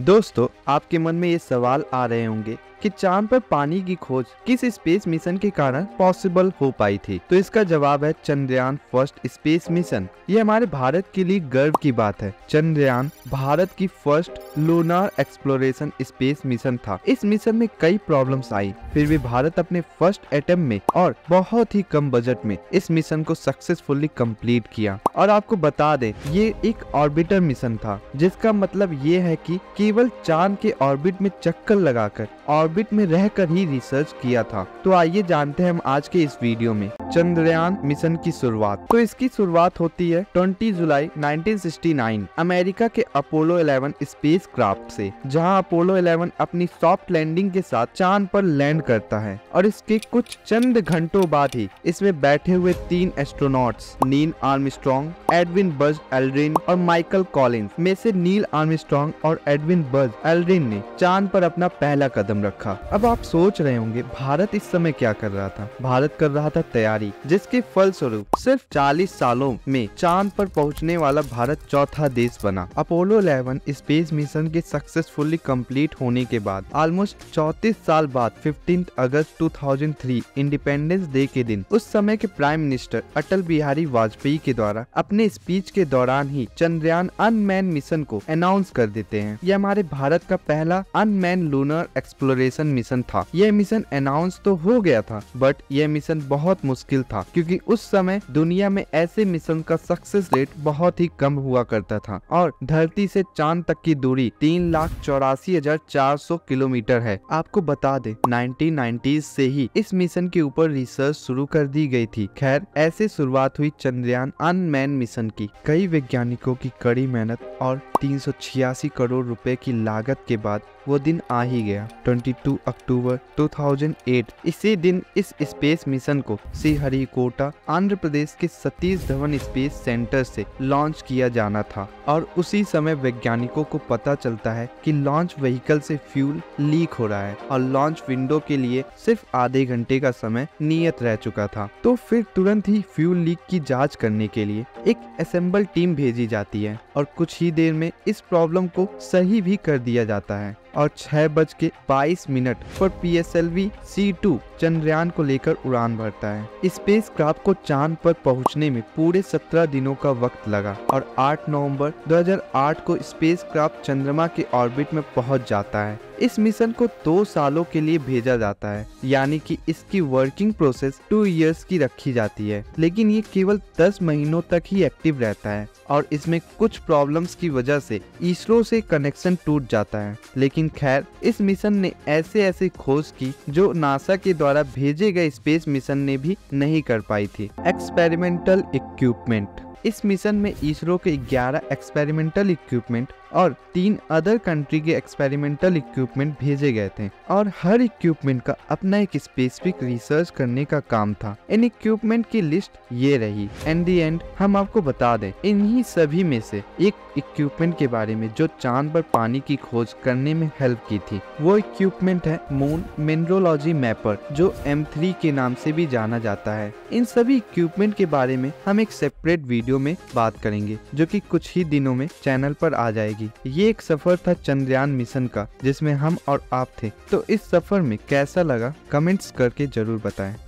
दोस्तों, आपके मन में ये सवाल आ रहे होंगे कि चांद पर पानी की खोज किस स्पेस मिशन के कारण पॉसिबल हो पाई थी। तो इसका जवाब है चंद्रयान फर्स्ट स्पेस मिशन। ये हमारे भारत के लिए गर्व की बात है। चंद्रयान भारत की first lunar exploration space mission था। इस मिशन में कई प्रॉब्लम्स आई, फिर भी भारत अपने फर्स्ट अटेम्प्ट में और बहुत ही कम बजट में इस मिशन को सक्सेसफुली कंप्लीट किया। और आपको बता दें, ये एक ऑर्बिटर मिशन था, जिसका मतलब ये है कि केवल चांद के ऑर्बिट में चक्कर लगाकर ऑर्बिट में रहकर ही रिसर्च किया था। तो आइए जानते हैं हम आज के इस वीडियो में चंद्रयान मिशन की शुरुआत। तो इसकी शुरुआत होती है 20 जुलाई 1969 अमेरिका के अपोलो 11 स्पेस क्राफ्ट से, जहां अपोलो 11 अपनी सॉफ्ट लैंडिंग के साथ चांद पर लैंड करता है। और इसके कुछ चंद घंटों बाद ही इसमें बैठे हुए 3 astronauts Neil Armstrong, Edwin Buzz Aldrin और माइकल कॉलिंस में से नील आर्मस्ट्रॉन्ग और एडविन बज एल्ड्रिन ने चांद पर अपना पहला कदम रखा। अब आप सोच रहे होंगे, भारत इस समय क्या कर रहा था? भारत कर रहा था तैयारी, जिसके फलस्वरूप सिर्फ 40 सालों में चांद पर पहुंचने वाला भारत चौथा देश बना। अपोलो 11 स्पेस मिशन के सक्सेसफुली कंप्लीट होने के बाद ऑलमोस्ट 34 साल बाद 15 अगस्त 2003 इंडिपेंडेंस डे के दिन उस समय के प्राइम मिनिस्टर अटल बिहारी वाजपेयी के द्वारा अपने स्पीच के दौरान ही चंद्रयान अनमैन मिशन को अनाउंस कर देते हैं। यह हमारे भारत का पहला अनमैन लूनर एक्सप्लोरेशन मिशन था। यह मिशन अनाउंस तो हो गया था, बट यह मिशन बहुत मुश्किल था, क्योंकि उस समय दुनिया में ऐसे मिशन का सक्सेस रेट बहुत ही कम हुआ करता था और धरती से चांद तक की दूरी 3,84,400 किलोमीटर है। आपको बता दे, 1990s से ही इस मिशन के ऊपर रिसर्च शुरू कर दी गई थी। खैर, ऐसे शुरुआत हुई चंद्रयान अनमैन मिशन की। कई वैज्ञानिकों की कड़ी मेहनत और 386 करोड़ रुपए की लागत के बाद वो दिन आ ही गया। 22 अक्टूबर 2008 इसी दिन इस स्पेस मिशन को श्रीहरिकोटा आंध्र प्रदेश के सतीश धवन स्पेस सेंटर से लॉन्च किया जाना था। और उसी समय वैज्ञानिकों को पता चलता है कि लॉन्च व्हीकल से फ्यूल लीक हो रहा है और लॉन्च विंडो के लिए सिर्फ आधे घंटे का समय नियत रह चुका था। तो फिर तुरंत ही फ्यूल लीक की जांच करने के लिए एक असेंबल टीम भेजी जाती है और कुछ ही देर में इस प्रॉब्लम को सही भी कर दिया जाता है। और 6:22 पर PSLV C2 चंद्रयान को लेकर उड़ान भरता है। स्पेस क्राफ्ट को चांद पर पहुंचने में पूरे 17 दिनों का वक्त लगा और 8 नवंबर 2008 को स्पेस क्राफ्ट चंद्रमा के ऑर्बिट में पहुंच जाता है। इस मिशन को 2 सालों के लिए भेजा जाता है, यानी कि इसकी वर्किंग प्रोसेस 2 इयर्स की रखी जाती है, लेकिन ये केवल 10 महीनों तक ही एक्टिव रहता है और इसमें कुछ प्रॉब्लम्स की वजह से इसरो से कनेक्शन टूट जाता है। लेकिन खैर, इस मिशन ने ऐसे खोज की जो नासा के द्वारा भेजे गए स्पेस मिशन ने भी नहीं कर पाई थी। Experimental equipment. इस मिशन में इसरो के 11 एक्सपेरिमेंटल इक्विपमेंट और 3 अदर कंट्री के एक्सपेरिमेंटल इक्विपमेंट भेजे गए थे और हर इक्विपमेंट का अपना एक स्पेसिफिक रिसर्च करने का काम था। इन इक्विपमेंट की लिस्ट ये रही। एंड दी एंड हम आपको बता दें, इन्हीं सभी में से एक इक्विपमेंट के बारे में जो चांद पर पानी की खोज करने में हेल्प की थी, वो इक्विपमेंट है मून मिनरोलॉजी मैपर, जो M3 के नाम से भी जाना जाता है। इन सभी इक्विपमेंट के बारे में हम एक सेपरेट वीडियो में बात करेंगे, जो कि कुछ ही दिनों में चैनल पर आ जाएगी। ये एक सफर था चंद्रयान मिशन का, जिसमें हम और आप थे। तो इस सफर में कैसा लगा, कमेंट्स करके जरूर बताएं।